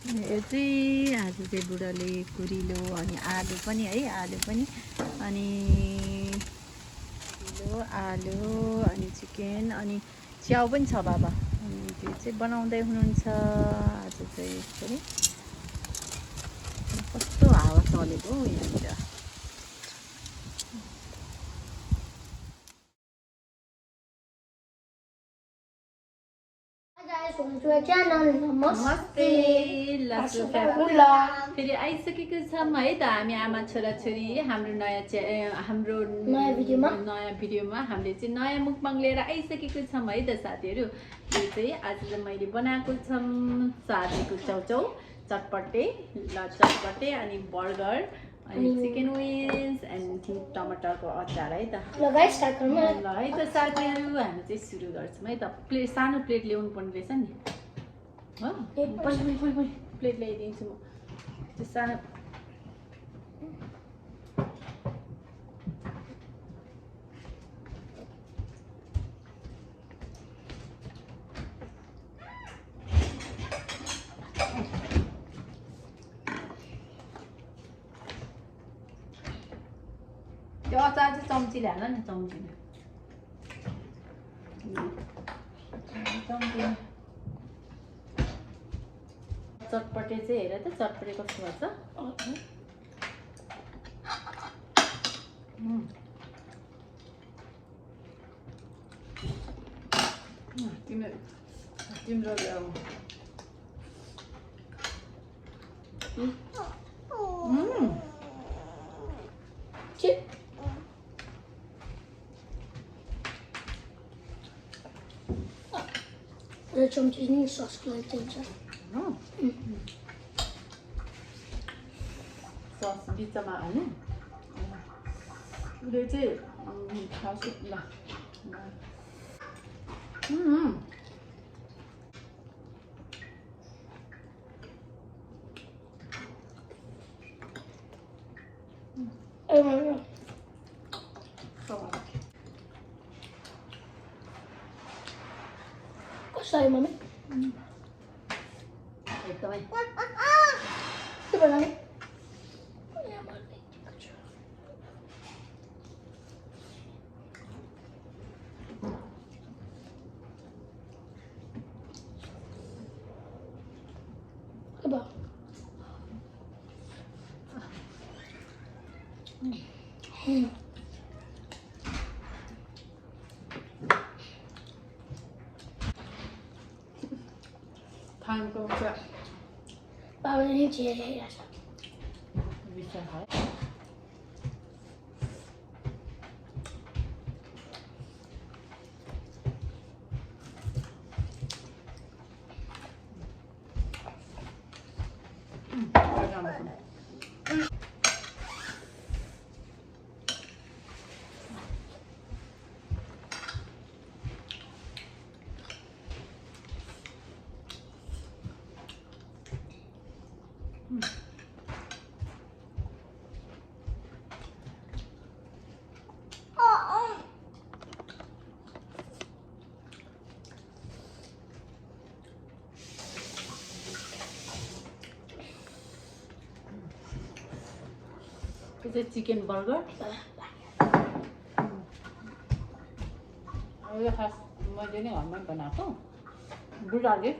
यो चाहिँ आज चाहिँ बुढाले कुरिलो अनि आलु पनि है आलु पनि अनि कुरिलो आलु अनि चिकन अनि च्याउ पनि छ बाबा अनि त्यो चाहिँ बनाउँदै हुनुहुन्छ आज चाहिँ यसरी कस्तो हावा चलेको यहाँनिर नमस्ते लसु फेरि आइसकेको छौँ है त हामी आमा छोराछोरी हाम्रो हाम्रो नयाँ भिडियोमा हामीले चाहिँ नयाँ मुकबाङ लिएर आइसकेको छौँ है त साथीहरू यो चाहिँ आज चाहिँ मैले बनाएको छौँ साथीको चाउचाउ चटपटे चटपटे अनि बर्गर अनि चिकन विङ्स एन्ड टमाटरको अचार है त ल है त साथीहरू हामी चाहिँ सुरु गर्छौँ है त सानो प्लेट ल्याउनु पर्ने रहेछ नि हो प्लेट ल्याइदिन्छु म त्यो सानो त्यो अचार चाहिँ चम्चीले हाल न चम्चीले चटपटे चाहिँ हेर त चटपटे कस्तो गर्छ तिम्रो चम्ची नि ससको लागि चाहिन्छ सस बिचमा हाल्नु उसले चाहिँ खास ल कस्तो आयो मम्मी एकदमै के बनाउने के भयो खानुको बाबाले नि चियाइरहेको छ बिस्तार खायो त्यो चाहिँ चिकन बर्गर यो खास मैले नै घरमै बनाएको बुढाले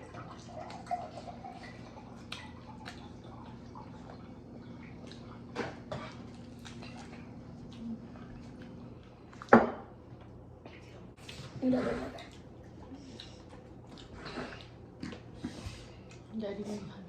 Daddy पनि खानु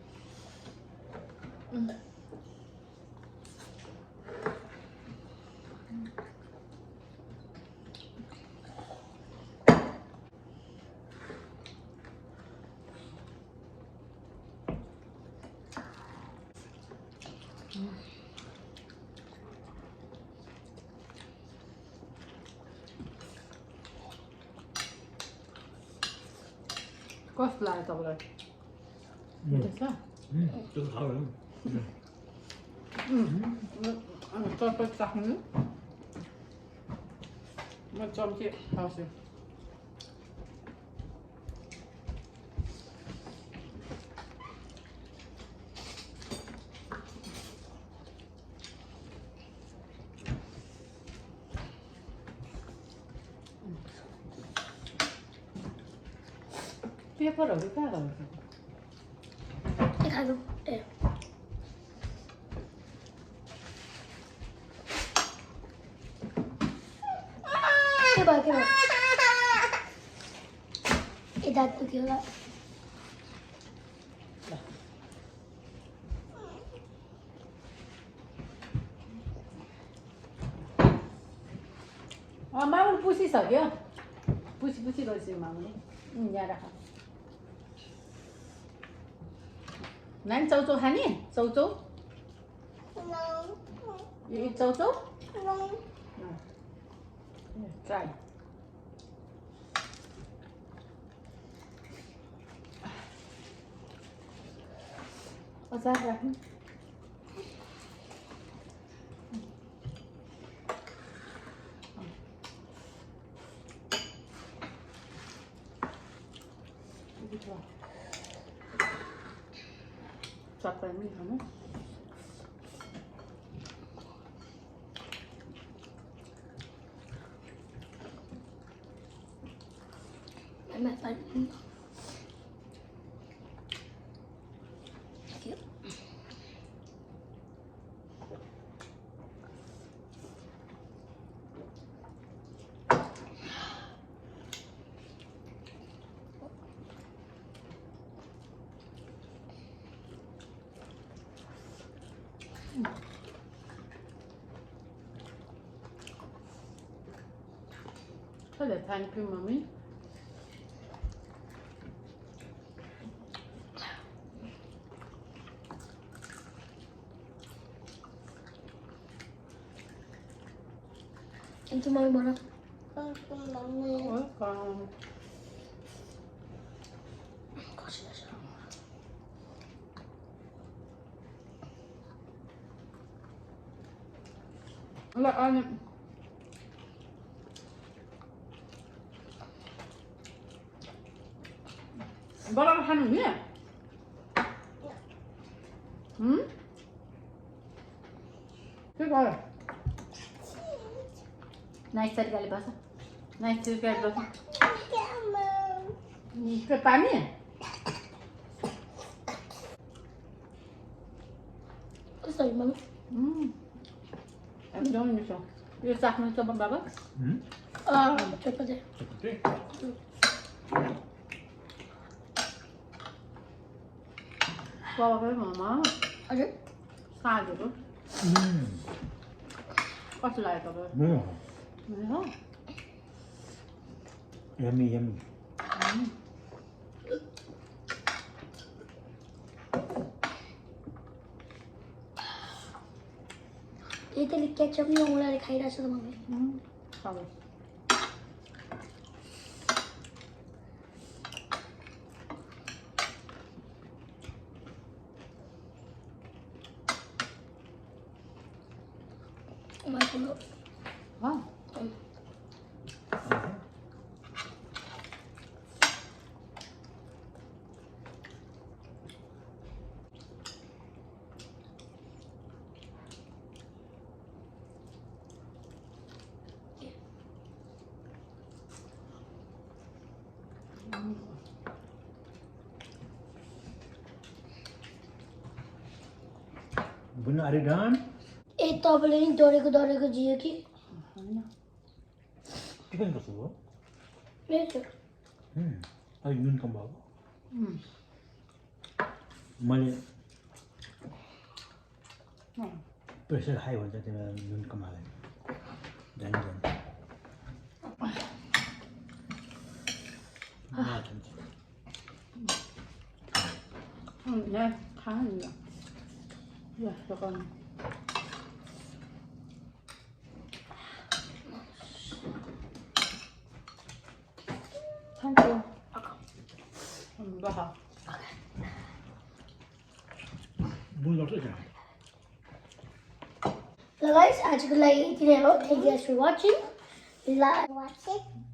कस्तो लाग्यो तपाईँलाई चटपट राख्नु म चम्ची खाउँछु पेपरहरू कहाँ गर्छ खानु ए के भयो ए दाँत दुख्यो होला मामुल पुसिसक्यो पुसी गरिसक्यो मामुले यहाँ राख नानी चौचौ खाने चौचौ यो चौचौ ट्राई अचार राख्नु Chatpatte पनि खानु Mama paling cute. Hello, thank you, mommy. Itu mau mana? Welcome. Là anh Barang hanum ya? Cái coi. Nice sekali bahasa. Nice sekali bahasa. Cái pani ya? Sorry, mama. Em don't know so. You sakno coba baba? Coba deh. Bawa ke mama. Ada? Saja tu. Kau like apa? No. Yummy, yummy. ये तो ketchup नहीं उंगला दिखाई रहा था mummy Sabar. मालूम Wow. Bun, are you done? एक तो बोले नहीं दौड़े को जिए की Chicken ka subo? नहीं तो Ay, yun ka ba? Mali. Pressure high हुन्छ तिमीलाई नुन कमाले जान Nè, khá là nhiều. Rồi, cho con. Thank you. Wow. बुन गर्छ क्या So guys, आज के लिए इतने हो. Thank you guys for watching.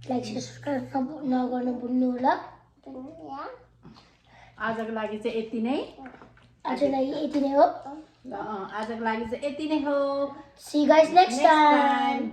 Like, subscribe नगर्नु भुल्नु होला. आजको लागि चाहिँ यति नै. आजलाई यति नै हो. आजको लागि चाहिँ यति नै हो. See you guys next time.